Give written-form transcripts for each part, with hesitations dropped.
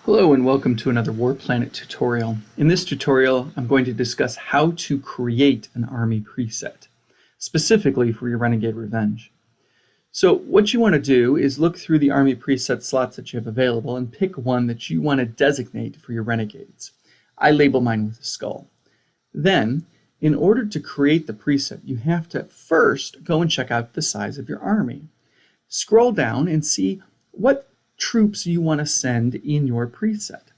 Hello and welcome to another War Planet tutorial. In this tutorial, I'm going to discuss how to create an army preset, specifically for your Renegade Revenge. So what you want to do is look through the army preset slots that you have available and pick one that you want to designate for your Renegades. I label mine with a skull. Then, in order to create the preset, you have to first go and check out the size of your army. Scroll down and see what troops you want to send in your preset.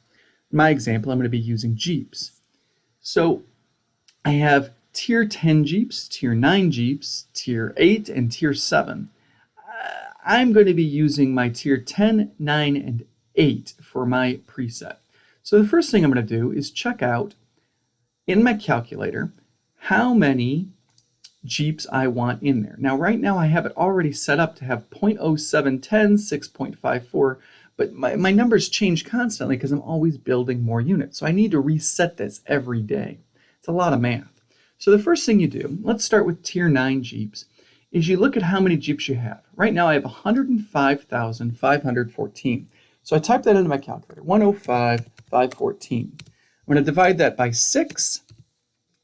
In my example, I'm going to be using Jeeps. So I have tier 10 Jeeps, tier 9 Jeeps, tier 8, and tier 7. I'm going to be using my tier 10, 9, and 8 for my preset. So the first thing I'm going to do is check out in my calculator how many Jeeps I want in there. Now, right now I have it already set up to have 0.0710, 6.54, but my numbers change constantly because I'm always building more units. So I need to reset this every day. It's a lot of math. So the first thing you do, let's start with tier 9 Jeeps, is you look at how many Jeeps you have. Right now I have 105,514. So I type that into my calculator, 105,514. I'm going to divide that by 6,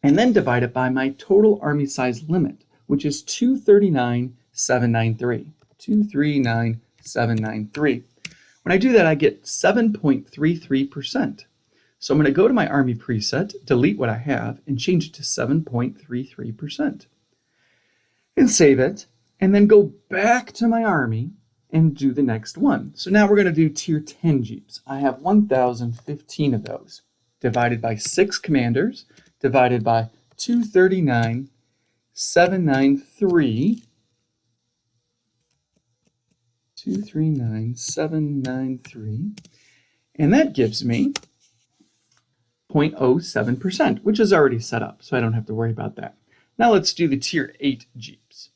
and then divide it by my total army size limit, which is 239,793. 239,793. When I do that, I get 7.33%. So I'm going to go to my army preset, delete what I have, and change it to 7.33%. And save it, and then go back to my army and do the next one. So now we're going to do tier 10 Jeeps. I have 1,015 of those, divided by 6 commanders, divided by 239,793. 239,793. And that gives me 0.07%, which is already set up, so I don't have to worry about that. Now let's do the tier 8 Jeeps.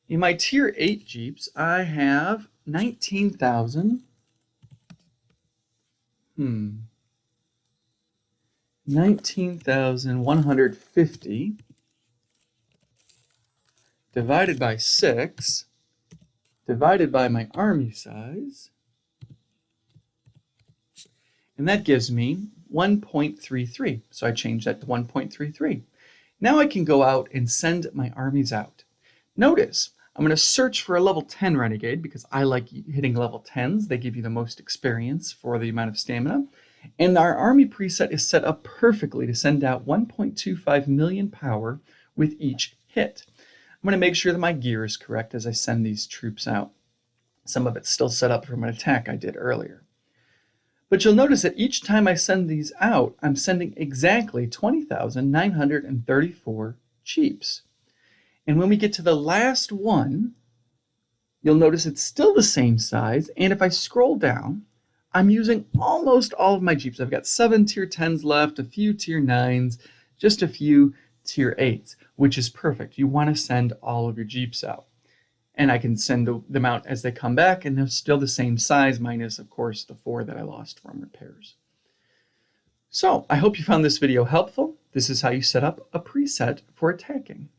In my tier 8 Jeeps, I have 19,150 divided by 6 divided by my army size, and that gives me 1.33. So I change that to 1.33. Now I can go out and send my armies out. Notice, I'm going to search for a level 10 Renegade because I like hitting level 10s. They give you the most experience for the amount of stamina. And our army preset is set up perfectly to send out 1.25 million power with each hit. I'm going to make sure that my gear is correct as I send these troops out. Some of it's still set up from an attack I did earlier. But you'll notice that each time I send these out, I'm sending exactly 20,934 Jeeps. And when we get to the last one, you'll notice it's still the same size. And if I scroll down, I'm using almost all of my Jeeps. I've got 7 tier 10s left, a few tier 9s, just a few tier 8s, which is perfect. You want to send all of your Jeeps out. And I can send them out as they come back, and they're still the same size, minus, of course, the 4 that I lost from repairs. So I hope you found this video helpful. This is how you set up a preset for attacking.